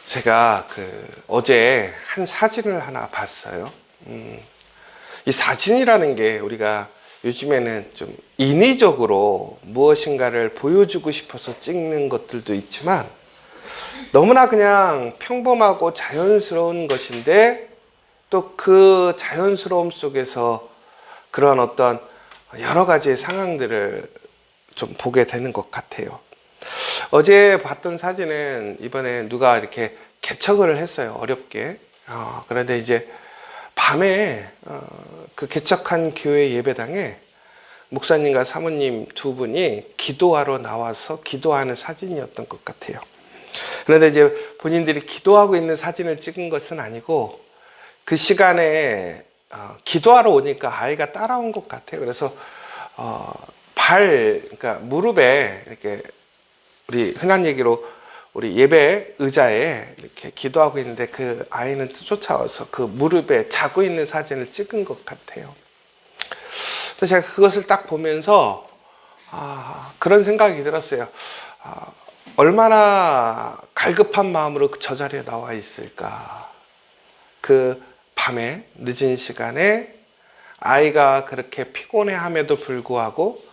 제가 어제 한 사진을 하나 봤어요. 이 사진이라는 게 우리가 요즘에는 좀 인위적으로 무엇인가를 보여주고 싶어서 찍는 것들도 있지만 너무나 그냥 평범하고 자연스러운 것인데 또 그 자연스러움 속에서 그런 어떤 여러 가지의 상황들을 좀 보게 되는 것 같아요. 어제 봤던 사진은 이번에 누가 이렇게 개척을 했어요. 어렵게. 그런데 이제 밤에 그 개척한 교회 예배당에 목사님과 사모님 두 분이 기도하러 나와서 기도하는 사진이었던 것 같아요. 그런데 이제 본인들이 기도하고 있는 사진을 찍은 것은 아니고 그 시간에 기도하러 오니까 아이가 따라온 것 같아요. 그래서 그러니까 무릎에 이렇게 우리 흔한 얘기로 우리 예배 의자에 이렇게 기도하고 있는데 그 아이는 쫓아와서 그 무릎에 자고 있는 사진을 찍은 것 같아요. 그래서 제가 그것을 딱 보면서 그런 생각이 들었어요. 얼마나 갈급한 마음으로 저 자리에 나와 있을까. 그 밤에 늦은 시간에 아이가 그렇게 피곤해함에도 불구하고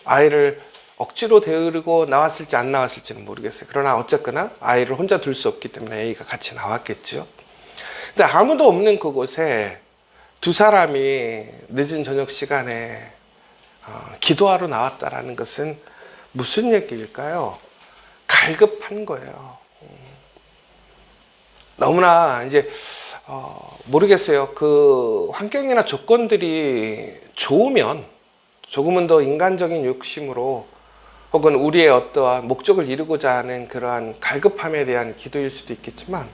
아이를 억지로 데리고 나왔을지 안 나왔을지는 모르겠어요. 그러나 어쨌거나 아이를 혼자 둘 수 없기 때문에 A가 같이 나왔겠죠. 근데 아무도 없는 그곳에 두 사람이 늦은 저녁 시간에 기도하러 나왔다라는 것은 무슨 얘기일까요? 갈급한 거예요. 너무나 이제 모르겠어요. 그 환경이나 조건들이 좋으면 조금은 더 인간적인 욕심으로 혹은 우리의 어떠한 목적을 이루고자 하는 그러한 갈급함에 대한 기도일 수도 있겠지만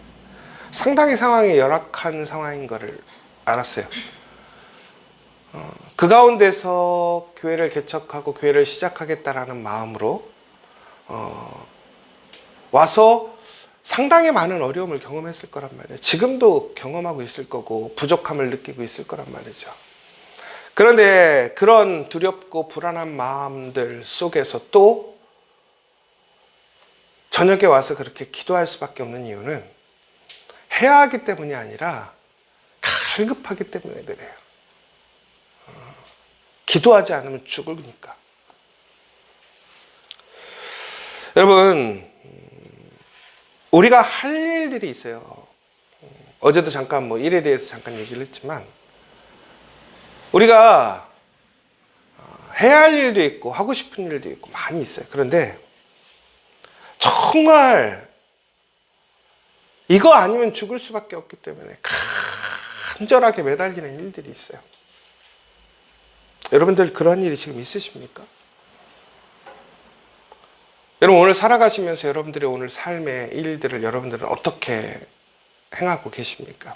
상당히 상황이 열악한 상황인 것을 알았어요. 그 가운데서 교회를 개척하고 교회를 시작하겠다라는 마음으로 와서 상당히 많은 어려움을 경험했을 거란 말이에요. 지금도 경험하고 있을 거고 부족함을 느끼고 있을 거란 말이죠. 그런데 그런 두렵고 불안한 마음들 속에서 또 저녁에 와서 그렇게 기도할 수밖에 없는 이유는 해야 하기 때문이 아니라 갈급하기 때문에 그래요. 기도하지 않으면 죽으니까. 여러분, 우리가 할 일들이 있어요. 어제도 잠깐 일에 대해서 잠깐 얘기를 했지만 우리가 해야 할 일도 있고 하고 싶은 일도 있고 많이 있어요. 그런데 정말 이거 아니면 죽을 수밖에 없기 때문에 간절하게 매달리는 일들이 있어요. 여러분들 그런 일이 지금 있으십니까? 여러분 오늘 살아가시면서 여러분들의 오늘 삶의 일들을 여러분들은 어떻게 행하고 계십니까?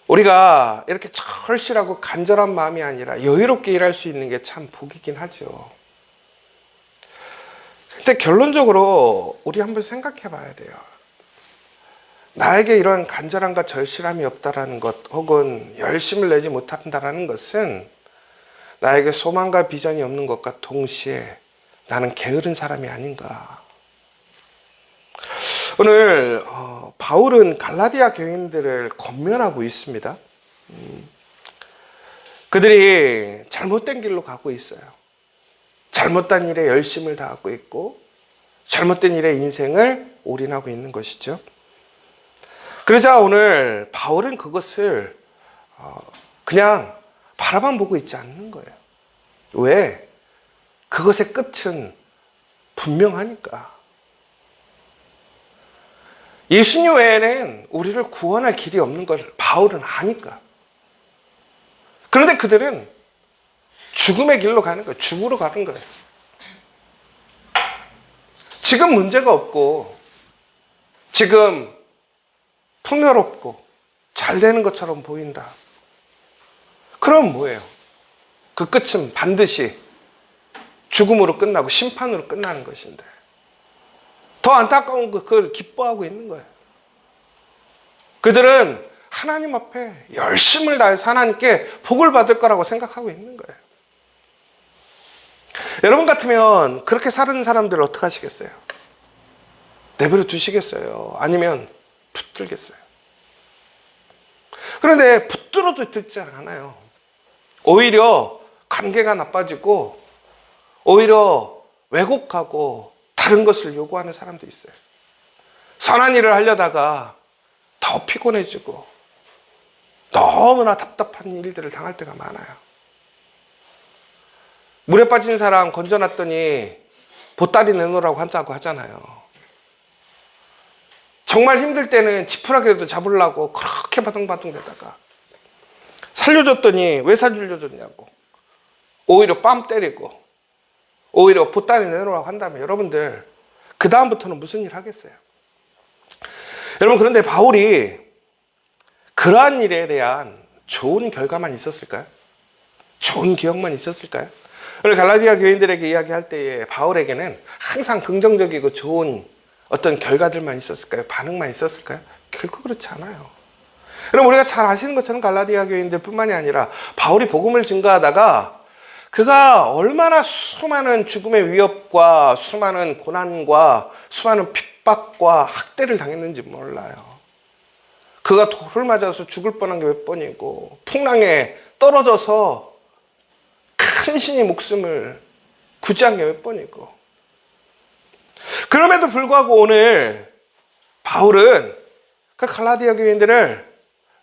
우리가 이렇게 절실하고 간절한 마음이 아니라 여유롭게 일할 수 있는 게 참 복이긴 하죠. 근데 결론적으로 우리 한번 생각해 봐야 돼요. 나에게 이러한 간절함과 절실함이 없다라는 것 혹은 열심을 내지 못한다라는 것은 나에게 소망과 비전이 없는 것과 동시에 나는 게으른 사람이 아닌가. 오늘 바울은 갈라디아 교인들을 권면하고 있습니다. 그들이 잘못된 길로 가고 있어요. 잘못된 일에 열심을 다하고 있고 잘못된 일에 인생을 올인하고 있는 것이죠. 그러자 오늘 바울은 그것을 그냥 바라만 보고 있지 않는 거예요. 왜? 그것의 끝은 분명하니까. 예수님 외에는 우리를 구원할 길이 없는 걸 바울은 아니까. 그런데 그들은 죽음의 길로 가는 거예요. 죽으러 가는 거예요. 지금 문제가 없고 지금 풍요롭고 잘 되는 것처럼 보인다. 그럼 뭐예요? 그 끝은 반드시 죽음으로 끝나고 심판으로 끝나는 것인데 더 안타까운 거 그걸 기뻐하고 있는 거예요. 그들은 하나님 앞에 열심을 다해서 하나님께 복을 받을 거라고 생각하고 있는 거예요. 여러분 같으면 그렇게 사는 사람들 어떻게 하시겠어요? 내버려 두시겠어요? 아니면 붙들겠어요? 그런데 붙들어도 듣지 않아요. 오히려 관계가 나빠지고 오히려 왜곡하고 다른 것을 요구하는 사람도 있어요. 선한 일을 하려다가 더 피곤해지고 너무나 답답한 일들을 당할 때가 많아요. 물에 빠진 사람 건져놨더니 보따리 내놓으라고 한다고 하잖아요. 정말 힘들 때는 지푸라기라도 잡으려고 그렇게 바둥바둥 대다가 살려줬더니 왜 살려줬냐고 오히려 뺨 때리고 오히려 보따리 내놓으라고 한다면 여러분들 그 다음부터는 무슨 일 하겠어요? 여러분, 그런데 바울이 그러한 일에 대한 좋은 결과만 있었을까요? 좋은 기억만 있었을까요? 오늘 갈라디아 교인들에게 이야기할 때에 바울에게는 항상 긍정적이고 좋은 어떤 결과들만 있었을까요? 반응만 있었을까요? 결코 그렇지 않아요. 여러분, 우리가 잘 아시는 것처럼 갈라디아 교인들 뿐만이 아니라 바울이 복음을 증거하다가 그가 얼마나 수많은 죽음의 위협과 수많은 고난과 수많은 핍박과 학대를 당했는지 몰라요. 그가 돌을 맞아서 죽을 뻔한 게 몇 번이고 풍랑에 떨어져서 간신히 목숨을 구제한 게 몇 번이고, 그럼에도 불구하고 오늘 바울은 그 갈라디아 교인들을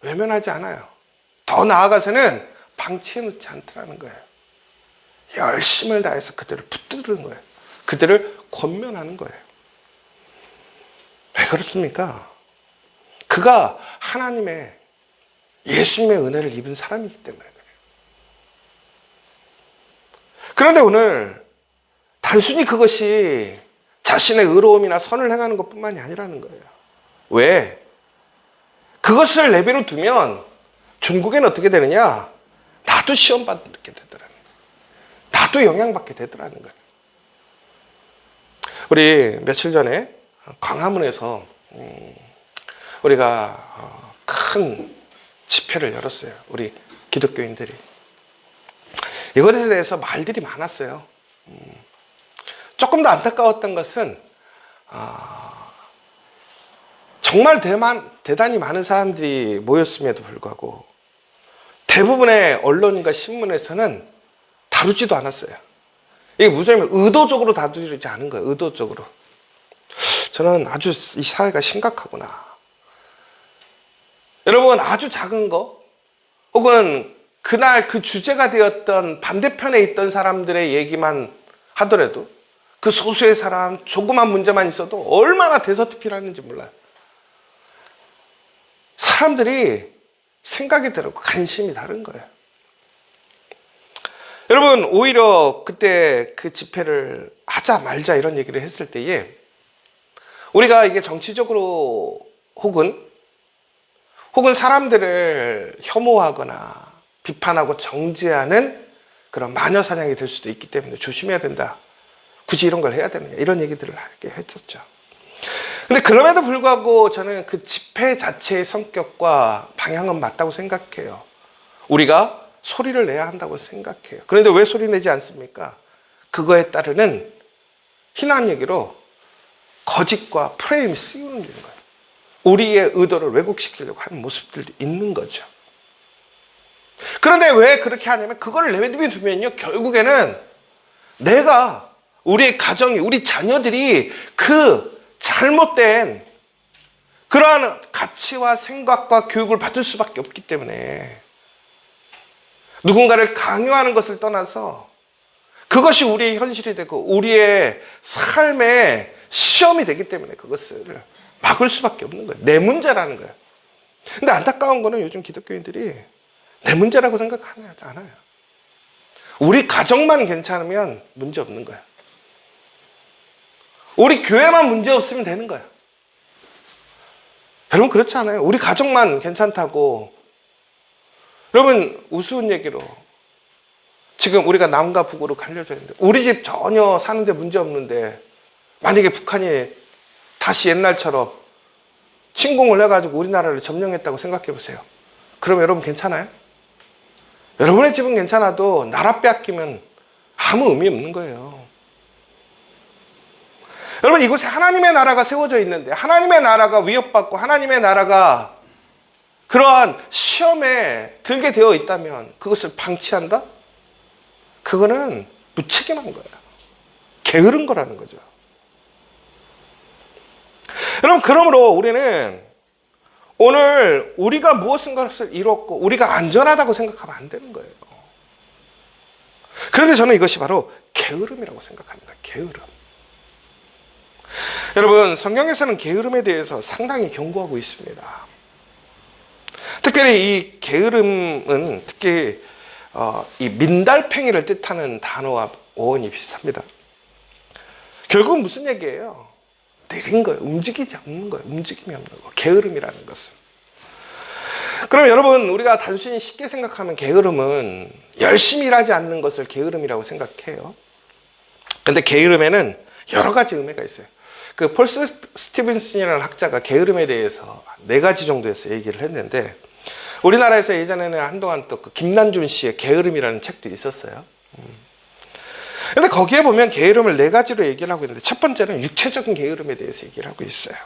외면하지 않아요. 더 나아가서는 방치해 놓지 않더라는 거예요. 열심을 다해서 그들을 붙드는 거예요. 그들을 권면하는 거예요. 왜 그렇습니까? 그가 하나님의 예수님의 은혜를 입은 사람이기 때문에 그래요. 그런데 오늘 단순히 그것이 자신의 의로움이나 선을 행하는 것뿐만이 아니라는 거예요. 왜? 그것을 내버려 두면 종국에는 어떻게 되느냐? 나도 시험 받게 되더라는 거예요. 나도 영향받게 되더라는 거예요. 우리 며칠 전에 광화문에서 우리가 큰 집회를 열었어요. 우리 기독교인들이. 이것에 대해서 말들이 많았어요. 조금 더 안타까웠던 것은 정말 대단히 많은 사람들이 모였음에도 불구하고 대부분의 언론과 신문에서는 다루지도 않았어요. 이게 무슨 의도적으로 다루지 않은 거예요. 의도적으로. 저는 아주 이 사회가 심각하구나. 여러분, 아주 작은 거 혹은 그날 그 주제가 되었던 반대편에 있던 사람들의 얘기만 하더라도 그 소수의 사람, 조그만 문제만 있어도 얼마나 대서특필하는지 몰라요. 사람들이 생각이 다르고 관심이 다른 거예요. 여러분, 오히려 그때 그 집회를 하자 말자 이런 얘기를 했을 때에 우리가 이게 정치적으로 혹은 사람들을 혐오하거나 비판하고 정죄하는 그런 마녀 사냥이 될 수도 있기 때문에 조심해야 된다. 굳이 이런 걸 해야 되느냐 이런 얘기들을 하게 했었죠. 근데 그럼에도 불구하고 저는 그 집회 자체의 성격과 방향은 맞다고 생각해요. 우리가 소리를 내야 한다고 생각해요. 그런데 왜 소리 내지 않습니까? 그거에 따르는 희난 얘기로 거짓과 프레임이 씌우는 거예요. 우리의 의도를 왜곡시키려고 하는 모습들도 있는 거죠. 그런데 왜 그렇게 하냐면 그거를 내버려 두면요, 결국에는 내가, 우리의 가정이, 우리 자녀들이 그 잘못된 그러한 가치와 생각과 교육을 받을 수밖에 없기 때문에 누군가를 강요하는 것을 떠나서 그것이 우리의 현실이 되고 우리의 삶의 시험이 되기 때문에 그것을 막을 수밖에 없는 거예요. 내 문제라는 거예요. 근데 안타까운 거는 요즘 기독교인들이 내 문제라고 생각하지 않아요. 우리 가정만 괜찮으면 문제 없는 거예요. 우리 교회만 문제 없으면 되는 거예요. 여러분, 그렇지 않아요? 우리 가정만 괜찮다고. 여러분, 우스운 얘기로 지금 우리가 남과 북으로 갈려져 있는데 우리 집 전혀 사는데 문제 없는데 만약에 북한이 다시 옛날처럼 침공을 해가지고 우리나라를 점령했다고 생각해 보세요. 그럼 여러분 괜찮아요? 여러분의 집은 괜찮아도 나라 빼앗기면 아무 의미 없는 거예요. 여러분, 이곳에 하나님의 나라가 세워져 있는데, 하나님의 나라가 위협받고 하나님의 나라가 그러한 시험에 들게 되어 있다면 그것을 방치한다? 그거는 무책임한 거야. 게으른 거라는 거죠. 여러분, 그러므로 우리는 오늘 우리가 무엇인 것을 이뤘고 우리가 안전하다고 생각하면 안 되는 거예요. 그런데 저는 이것이 바로 게으름이라고 생각합니다. 게으름. 여러분, 성경에서는 게으름에 대해서 상당히 경고하고 있습니다. 특별히 이 게으름은 특히 이 민달팽이를 뜻하는 단어와 어원이 비슷합니다. 결국은 무슨 얘기예요? 느린 거예요. 움직이지 않는 거예요. 움직임이 없는 거. 게으름이라는 것은. 그럼 여러분, 우리가 단순히 쉽게 생각하면 게으름은 열심히 일하지 않는 것을 게으름이라고 생각해요. 그런데 게으름에는 여러 가지 의미가 있어요. 그 폴 스티븐슨이라는 학자가 게으름에 대해서 4가지 정도에서 얘기를 했는데, 우리나라에서 예전에는 한동안 또 그 김난준 씨의 게으름이라는 책도 있었어요. 근데 거기에 보면 게으름을 4가지로 얘기를 하고 있는데, 첫 번째는 육체적인 게으름에 대해서 얘기를 하고 있어요.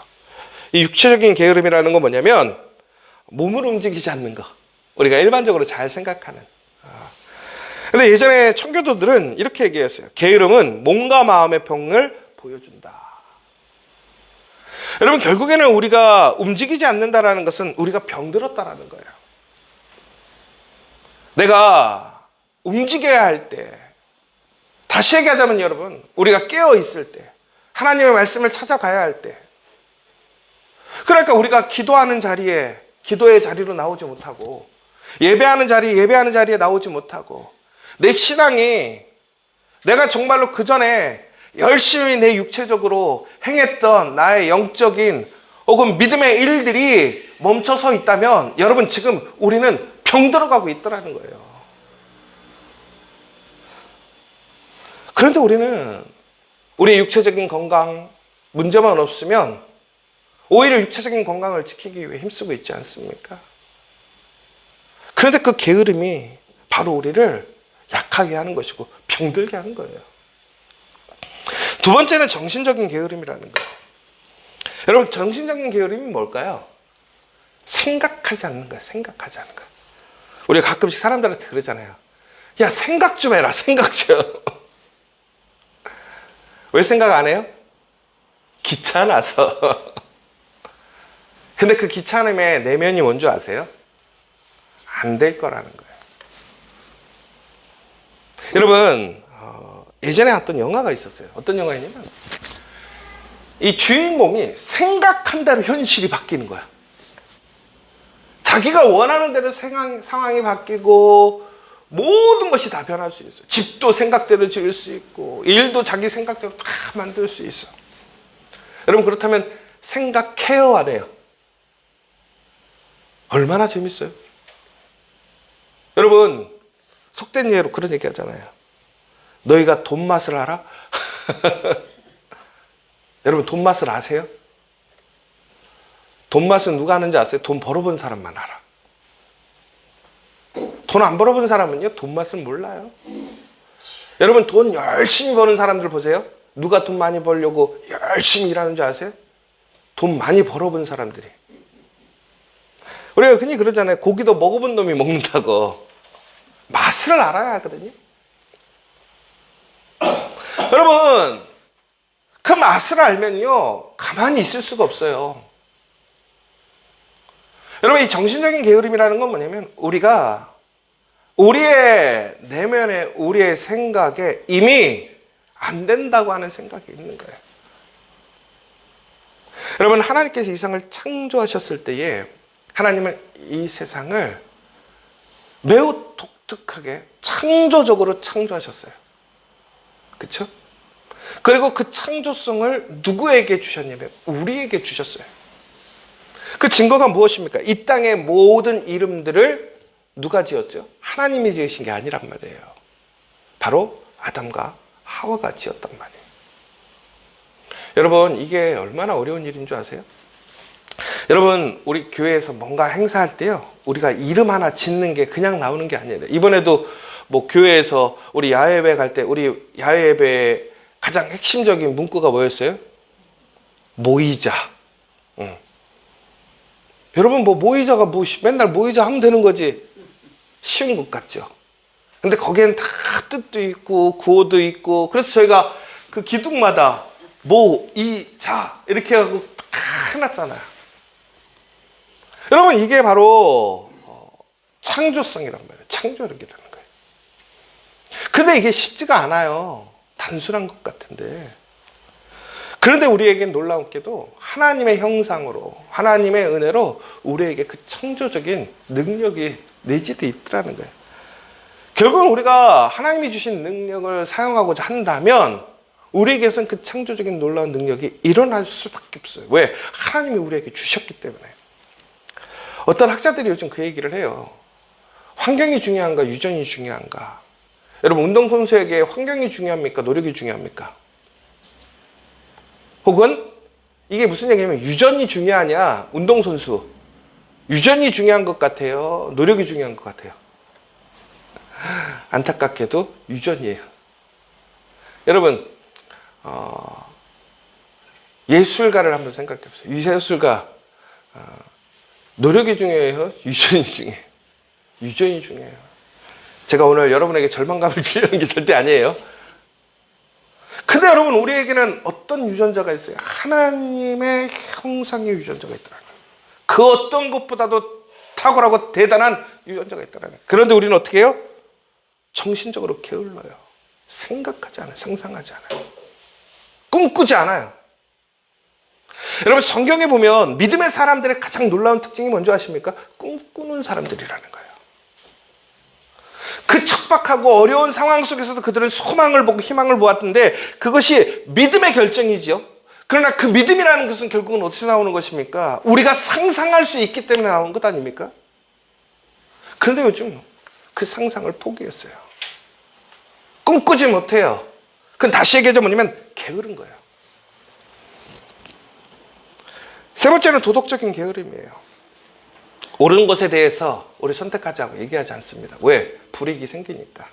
이 육체적인 게으름이라는 건 뭐냐면 몸을 움직이지 않는 거. 우리가 일반적으로 잘 생각하는. 근데 예전에 청교도들은 이렇게 얘기했어요. 게으름은 몸과 마음의 병을 보여준다. 여러분, 결국에는 우리가 움직이지 않는다라는 것은 우리가 병들었다라는 거예요. 내가 움직여야 할 때, 다시 얘기하자면 여러분, 우리가 깨어 있을 때, 하나님의 말씀을 찾아가야 할 때, 그러니까 우리가 기도하는 자리에 기도의 자리로 나오지 못하고, 예배하는 자리에 나오지 못하고, 내 신앙이 내가 정말로 그 전에 열심히 내 육체적으로 행했던 나의 영적인 혹은 믿음의 일들이 멈춰서 있다면, 여러분, 지금 우리는 병들어가고 있더라는 거예요. 그런데 우리는 우리의 육체적인 건강 문제만 없으면 오히려 육체적인 건강을 지키기 위해 힘쓰고 있지 않습니까? 그런데 그 게으름이 바로 우리를 약하게 하는 것이고 병들게 하는 거예요. 두 번째는 정신적인 게으름이라는 거예요. 여러분, 정신적인 게으름이 뭘까요? 생각하지 않는 거예요. 생각하지 않는 거예요. 우리가 가끔씩 사람들한테 그러잖아요. 야, 생각 좀 해라. 생각 좀. 왜 생각 안 해요? 귀찮아서. 근데 그 귀찮음의 내면이 뭔지 아세요? 안 될 거라는 거예요. 여러분, 예전에 어떤 영화가 있었어요. 어떤 영화였냐면, 이 주인공이 생각한 대로 현실이 바뀌는 거야. 자기가 원하는 대로 상황이 바뀌고 모든 것이 다 변할 수 있어. 집도 생각대로 지을 수 있고 일도 자기 생각대로 다 만들 수 있어. 여러분, 그렇다면 생각해요, 안 해요? 얼마나 재밌어요? 여러분, 속된 예로 그런 얘기 하잖아요. 너희가 돈 맛을 알아? 여러분, 돈 맛을 아세요? 돈 맛은 누가 아는지 아세요? 돈 벌어본 사람만 알아. 돈 안 벌어본 사람은요, 돈 맛을 몰라요. 여러분, 돈 열심히 버는 사람들 보세요. 누가 돈 많이 벌려고 열심히 일하는 줄 아세요? 돈 많이 벌어본 사람들이. 우리가 흔히 그러잖아요. 고기도 먹어본 놈이 먹는다고. 맛을 알아야 하거든요. 여러분, 그 맛을 알면요, 가만히 있을 수가 없어요. 여러분, 이 정신적인 게으름이라는 건 뭐냐면, 우리가 우리의 내면에, 우리의 생각에 이미 안 된다고 하는 생각이 있는 거예요. 여러분, 하나님께서 이 세상을 창조하셨을 때에 하나님은 이 세상을 매우 독특하게 창조적으로 창조하셨어요. 그렇죠? 그리고 그 창조성을 누구에게 주셨냐면 우리에게 주셨어요. 그 증거가 무엇입니까? 이 땅의 모든 이름들을 누가 지었죠? 하나님이 지으신 게 아니란 말이에요. 바로 아담과 하와가 지었단 말이에요. 여러분, 이게 얼마나 어려운 일인 줄 아세요? 여러분, 우리 교회에서 뭔가 행사할 때요, 우리가 이름 하나 짓는 게 그냥 나오는 게 아니에요. 이번에도 뭐 교회에서 우리 야외예배 갈 때 우리 야외예배의 가장 핵심적인 문구가 뭐였어요? 모이자. 여러분 뭐 모이자가 뭐 맨날 모이자 하면 되는 거지. 쉬운 것 같죠. 근데 거기엔 다 뜻도 있고 구호도 있고, 그래서 저희가 그 기둥마다 모이자 이렇게 하고 다 해놨잖아요. 여러분 이게 바로 창조성이란 말이에요. 창조력이라는 거예요. 근데 이게 쉽지가 않아요. 단순한 것 같은데. 그런데 우리에겐 놀라웠게도 하나님의 형상으로, 하나님의 은혜로 우리에게 그 창조적인 능력이 내재되어 있더라는 거예요. 결국은 우리가 하나님이 주신 능력을 사용하고자 한다면 우리에게선 그 창조적인 놀라운 능력이 일어날 수밖에 없어요. 왜? 하나님이 우리에게 주셨기 때문에. 어떤 학자들이 요즘 그 얘기를 해요. 환경이 중요한가, 유전이 중요한가? 여러분, 운동선수에게 환경이 중요합니까? 노력이 중요합니까? 혹은 이게 무슨 얘기냐면 유전이 중요하냐, 운동선수. 유전이 중요한 것 같아요? 노력이 중요한 것 같아요? 안타깝게도 유전이에요. 여러분, 예술가를 한번 생각해 보세요. 예술가, 노력이 중요해요? 유전이 중요해요? 유전이 중요해요. 제가 오늘 여러분에게 절망감을 주려는 게 절대 아니에요. 근데 여러분, 우리에게는 어떤 유전자가 있어요? 하나님의 형상의 유전자가 있더라고요. 그 어떤 것보다도 탁월하고 대단한 유전자가 있더라고요. 그런데 우리는 어떻게 해요? 정신적으로 게을러요. 생각하지 않아요. 상상하지 않아요. 꿈꾸지 않아요. 여러분, 성경에 보면 믿음의 사람들의 가장 놀라운 특징이 뭔지 아십니까? 꿈꾸는 사람들이라는 거예요. 그 척박하고 어려운 상황 속에서도 그들은 소망을 보고 희망을 보았던데 그것이 믿음의 결정이죠. 그러나 그 믿음이라는 것은 결국은 어디서 나오는 것입니까? 우리가 상상할 수 있기 때문에 나오는 것 아닙니까? 그런데 요즘 그 상상을 포기했어요. 꿈꾸지 못해요. 그건 다시 얘기하자 뭐냐면 게으른 거예요. 세 번째는 도덕적인 게으름이에요. 옳은 것에 대해서 우리 선택하자고 얘기하지 않습니다. 왜? 불이익이 생기니까.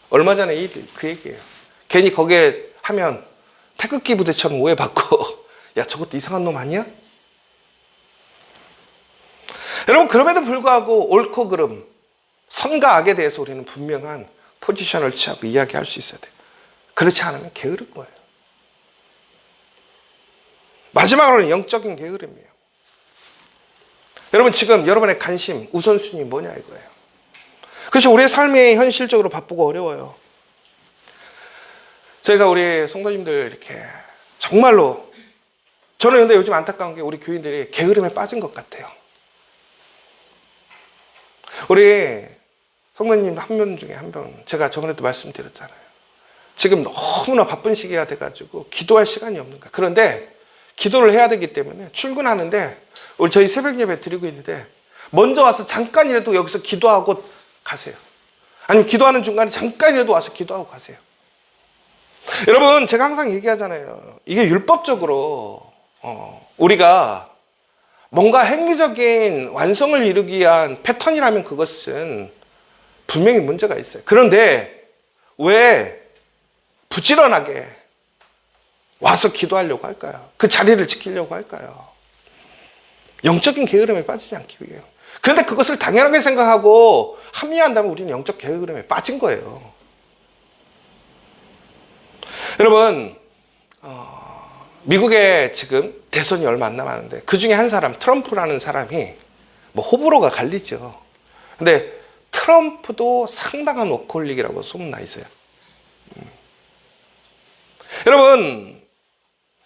얼마 전에 그 얘기예요. 괜히 거기에 하면 태극기 부대처럼 오해받고 야, 저것도 이상한 놈 아니야? 여러분, 그럼에도 불구하고 옳고 그름, 선과 악에 대해서 우리는 분명한 포지션을 취하고 이야기할 수 있어야 돼요. 그렇지 않으면 게으른 거예요. 마지막으로는 영적인 게으름이에요. 여러분, 지금 여러분의 관심, 우선순위 뭐냐 이거예요. 그렇죠. 우리의 삶이 현실적으로 바쁘고 어려워요. 저희가 우리 성도님들 이렇게 정말로, 저는 근데 요즘 안타까운 게 우리 교인들이 게으름에 빠진 것 같아요. 우리 성도님 한 분 중에 한 분, 제가 저번에도 말씀드렸잖아요. 지금 너무나 바쁜 시기가 돼가지고 기도할 시간이 없는 거야. 그런데 기도를 해야 되기 때문에 출근하는데 우리 저희 새벽 예배 드리고 있는데 먼저 와서 잠깐이라도 여기서 기도하고 가세요. 아니면 기도하는 중간에 잠깐이라도 와서 기도하고 가세요. 여러분, 제가 항상 얘기하잖아요. 이게 율법적으로 우리가 뭔가 행위적인 완성을 이루기 위한 패턴이라면 그것은 분명히 문제가 있어요. 그런데 왜 부지런하게 와서 기도하려고 할까요? 그 자리를 지키려고 할까요? 영적인 게으름에 빠지지 않기 위해요. 그런데 그것을 당연하게 생각하고 합리화한다면 우리는 영적 게으름에 빠진 거예요. 여러분, 미국에 지금 대선이 얼마 안 남았는데 그 중에 한 사람, 트럼프라는 사람이 뭐 호불호가 갈리죠. 근데 트럼프도 상당한 워커홀릭이라고 소문나 있어요. 여러분,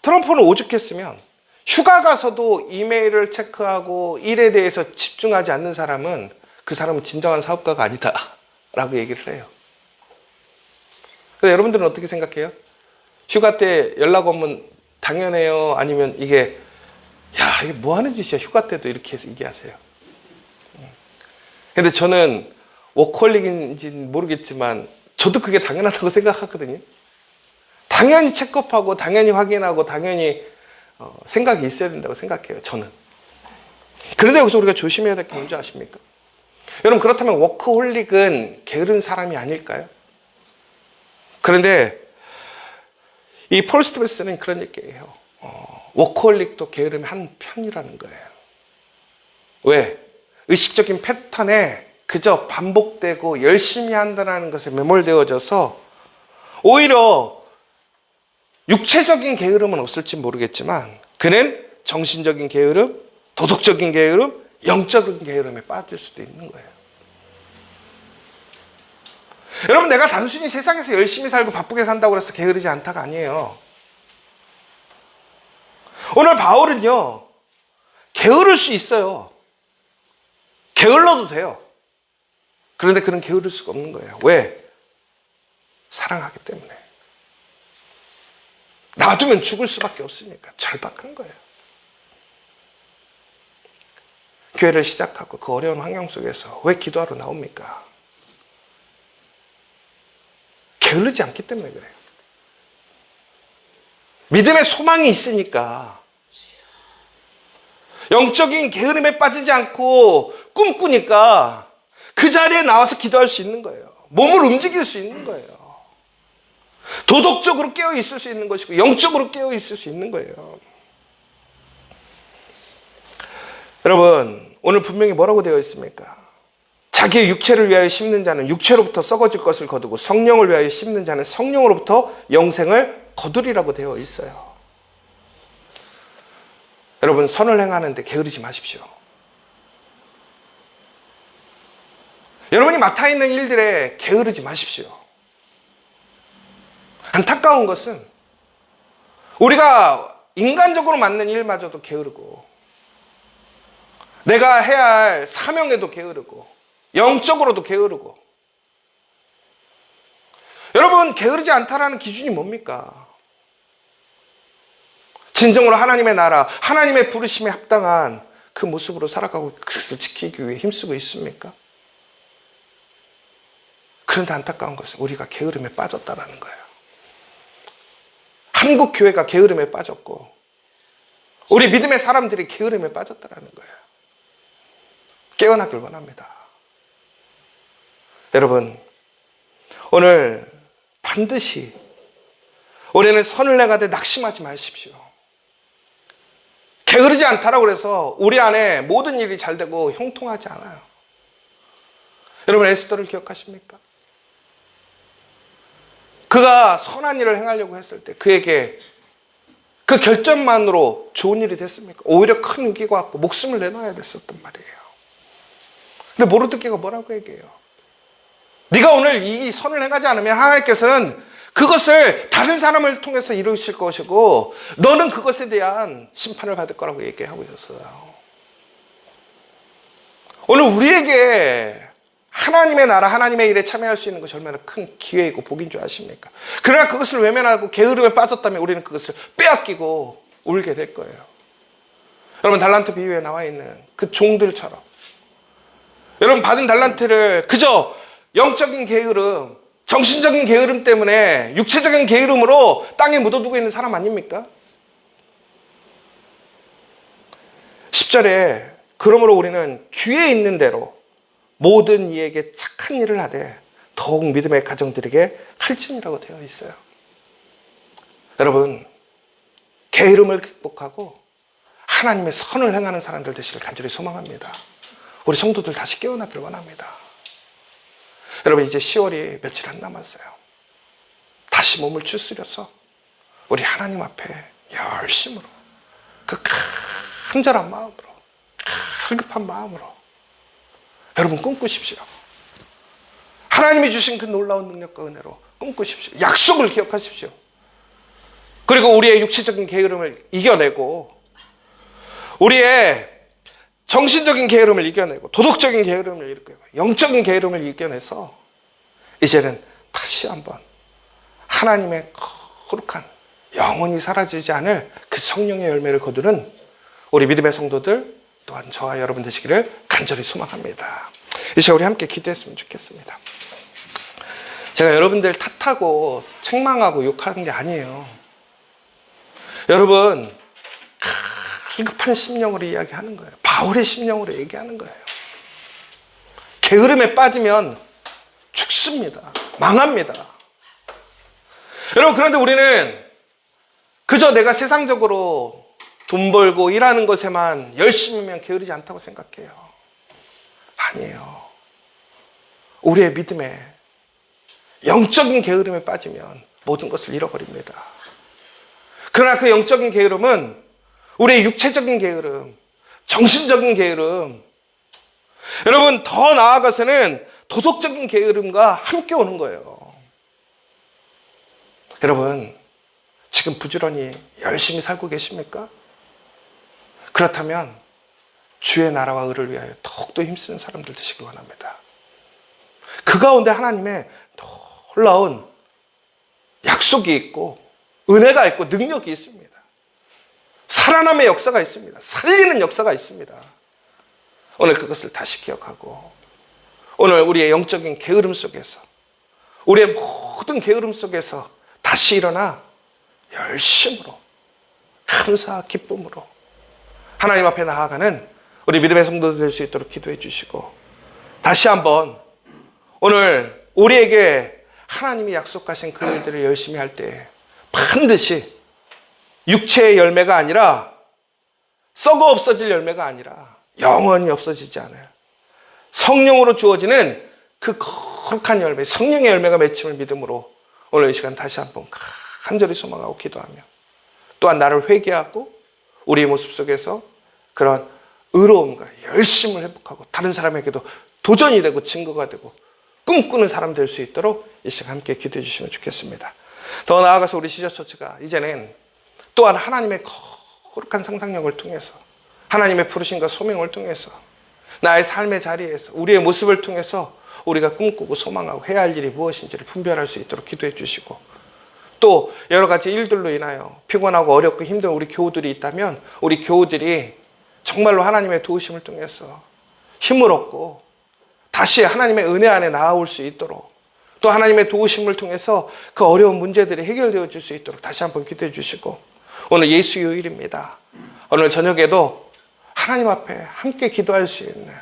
트럼프는 오죽했으면 휴가 가서도 이메일을 체크하고 일에 대해서 집중하지 않는 사람은 그 사람은 진정한 사업가가 아니다 라고 얘기를 해요. 근데 여러분들은 어떻게 생각해요? 휴가 때 연락 오면 당연해요? 아니면 이게 뭐 하는 짓이야, 휴가 때도 이렇게 얘기하세요? 근데 저는 워커홀릭인지는 모르겠지만 저도 그게 당연하다고 생각하거든요. 당연히 체크업하고 당연히 확인하고 당연히 생각이 있어야 된다고 생각해요, 저는. 그런데 여기서 우리가 조심해야 될 게 뭔지 아십니까? 여러분, 그렇다면 워커홀릭은 게으른 사람이 아닐까요? 그런데 이 폴 스티븐스는 그런 얘기예요. 워커홀릭도 게으름의 한 편이라는 거예요. 왜? 의식적인 패턴에 그저 반복되고 열심히 한다는 것에 매몰되어져서 오히려 육체적인 게으름은 없을지 모르겠지만 그는 정신적인 게으름, 도덕적인 게으름, 영적인 게으름에 빠질 수도 있는 거예요. 여러분, 내가 단순히 세상에서 열심히 살고 바쁘게 산다고 해서 게으르지 않다가 아니에요. 오늘 바울은요, 게으를 수 있어요. 게을러도 돼요. 그런데 그는 게으를 수가 없는 거예요. 왜? 사랑하기 때문에. 놔두면 죽을 수밖에 없으니까. 절박한 거예요. 교회를 시작하고 그 어려운 환경 속에서 왜 기도하러 나옵니까? 게으르지 않기 때문에 그래요. 믿음의 소망이 있으니까. 영적인 게으름에 빠지지 않고 꿈꾸니까 그 자리에 나와서 기도할 수 있는 거예요. 몸을 움직일 수 있는 거예요. 도덕적으로 깨어 있을 수 있는 것이고 영적으로 깨어 있을 수 있는 거예요. 여러분, 오늘 분명히 뭐라고 되어 있습니까? 자기의 육체를 위하여 심는 자는 육체로부터 썩어질 것을 거두고 성령을 위하여 심는 자는 성령으로부터 영생을 거두리라고 되어 있어요. 여러분, 선을 행하는데 게으르지 마십시오. 여러분이 맡아 있는 일들에 게으르지 마십시오. 안타까운 것은 우리가 인간적으로 맡는 일마저도 게으르고 내가 해야 할 사명에도 게으르고 영적으로도 게으르고. 여러분, 게으르지 않다라는 기준이 뭡니까? 진정으로 하나님의 나라, 하나님의 부르심에 합당한 그 모습으로 살아가고 그것을 지키기 위해 힘쓰고 있습니까? 그런데 안타까운 것은 우리가 게으름에 빠졌다라는 거예요. 한국 교회가 게으름에 빠졌고 우리 믿음의 사람들이 게으름에 빠졌다라는 거예요. 깨어나길 원합니다. 여러분, 오늘 반드시 우리는 선을 행하되 낙심하지 마십시오. 게으르지 않다라고 해서 우리 안에 모든 일이 잘 되고 형통하지 않아요. 여러분, 에스더를 기억하십니까? 그가 선한 일을 행하려고 했을 때 그에게 그 결정만으로 좋은 일이 됐습니까? 오히려 큰 위기가 왔고 목숨을 내놔야 됐었단 말이에요. 근데 모르드개가 뭐라고 얘기해요? 네가 오늘 이 선을 행하지 않으면 하나님께서는 그것을 다른 사람을 통해서 이루실 것이고 너는 그것에 대한 심판을 받을 거라고 얘기하고 있었어요. 오늘 우리에게 하나님의 나라, 하나님의 일에 참여할 수 있는 것이 얼마나 큰 기회이고 복인 줄 아십니까? 그러나 그것을 외면하고 게으름에 빠졌다면 우리는 그것을 빼앗기고 울게 될 거예요. 여러분, 달란트 비유에 나와 있는 그 종들처럼 여러분, 받은 달란트를 그저 영적인 게으름, 정신적인 게으름 때문에 육체적인 게으름으로 땅에 묻어두고 있는 사람 아닙니까? 10절에 그러므로 우리는 귀에 있는 대로 모든 이에게 착한 일을 하되 더욱 믿음의 가정들에게 할지니라고 되어 있어요. 여러분, 게으름을 극복하고 하나님의 선을 행하는 사람들 되시길 간절히 소망합니다. 우리 성도들 다시 깨어나길 원합니다. 여러분, 이제 10월이 며칠 안 남았어요. 다시 몸을 추스려서 우리 하나님 앞에 열심으로 그 간절한 마음으로 갈급한 마음으로 여러분 꿈꾸십시오. 하나님이 주신 그 놀라운 능력과 은혜로 꿈꾸십시오. 약속을 기억하십시오. 그리고 우리의 육체적인 게으름을 이겨내고 우리의 정신적인 게으름을 이겨내고 도덕적인 게으름을 이겨내고 영적인 게으름을 이겨내서 이제는 다시 한번 하나님의 거룩한 영원히 사라지지 않을 그 성령의 열매를 거두는 우리 믿음의 성도들 또한 저와 여러분 되시기를 간절히 소망합니다. 이 시간 우리 함께 기도했으면 좋겠습니다. 제가 여러분들 탓하고 책망하고 욕하는 게 아니에요. 여러분, 갈급한 심령으로 이야기하는 거예요. 바울의 심령으로 얘기하는 거예요. 게으름에 빠지면 죽습니다. 망합니다. 여러분, 그런데 우리는 그저 내가 세상적으로 돈 벌고 일하는 것에만 열심히면 게으르지 않다고 생각해요. 아니에요. 우리의 믿음에 영적인 게으름에 빠지면 모든 것을 잃어버립니다. 그러나 그 영적인 게으름은 우리의 육체적인 게으름, 정신적인 게으름, 여러분 더 나아가서는 도덕적인 게으름과 함께 오는 거예요. 여러분 지금 부지런히 열심히 살고 계십니까? 그렇다면 주의 나라와 의를 위하여 더욱더 힘쓰는 사람들 되시기 원합니다. 그 가운데 하나님의 놀라운 약속이 있고 은혜가 있고 능력이 있습니다. 살아남의 역사가 있습니다. 살리는 역사가 있습니다. 오늘 그것을 다시 기억하고 오늘 우리의 영적인 게으름 속에서 우리의 모든 게으름 속에서 다시 일어나 열심으로 감사와 기쁨으로 하나님 앞에 나아가는 우리 믿음의 성도들 될 수 있도록 기도해 주시고 다시 한번 오늘 우리에게 하나님이 약속하신 그 일들을 열심히 할 때 반드시 육체의 열매가 아니라 썩어 없어질 열매가 아니라 영원히 없어지지 않아요. 성령으로 주어지는 그 거룩한 열매, 성령의 열매가 맺힘을 믿음으로 오늘 이 시간 다시 한번 간절히 소망하고 기도하며 또한 나를 회개하고 우리의 모습 속에서 그런 의로움과 열심을 회복하고 다른 사람에게도 도전이 되고 증거가 되고 꿈꾸는 사람 될 수 있도록 이 시간 함께 기도해 주시면 좋겠습니다. 더 나아가서 우리 시저처치가 이제는 또한 하나님의 거룩한 상상력을 통해서 하나님의 부르심과 소명을 통해서 나의 삶의 자리에서 우리의 모습을 통해서 우리가 꿈꾸고 소망하고 해야 할 일이 무엇인지를 분별할 수 있도록 기도해 주시고 또 여러 가지 일들로 인하여 피곤하고 어렵고 힘든 우리 교우들이 있다면 우리 교우들이 정말로 하나님의 도우심을 통해서 힘을 얻고 다시 하나님의 은혜 안에 나아올 수 있도록 또 하나님의 도우심을 통해서 그 어려운 문제들이 해결되어질 수 있도록 다시 한번 기도해 주시고 오늘 예수 요일입니다. 오늘 저녁에도 하나님 앞에 함께 기도할 수 있는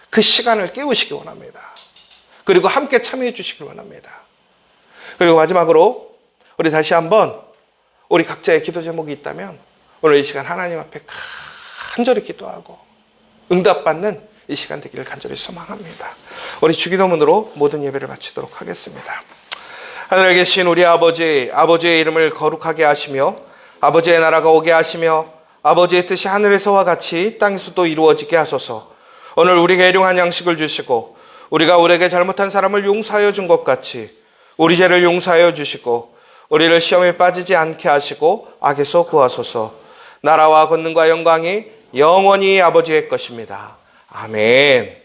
그 시간을 깨우시기 원합니다. 그리고 함께 참여해 주시길 원합니다. 그리고 마지막으로 우리 다시 한번 우리 각자의 기도 제목이 있다면 오늘 이 시간 하나님 앞에 간절히 기도하고 응답받는 이 시간 되기를 간절히 소망합니다. 우리 주기도문으로 모든 예배를 마치도록 하겠습니다. 하늘에 계신 우리 아버지, 아버지의 이름을 거룩하게 하시며 아버지의 나라가 오게 하시며 아버지의 뜻이 하늘에서와 같이 땅에서도 이루어지게 하소서. 오늘 우리에게 일용할 양식을 주시고 우리가 우리에게 잘못한 사람을 용서하여 준 것 같이 우리 죄를 용서하여 주시고 우리를 시험에 빠지지 않게 하시고 악에서 구하소서. 나라와 권능과 영광이 영원히 아버지의 것입니다. 아멘.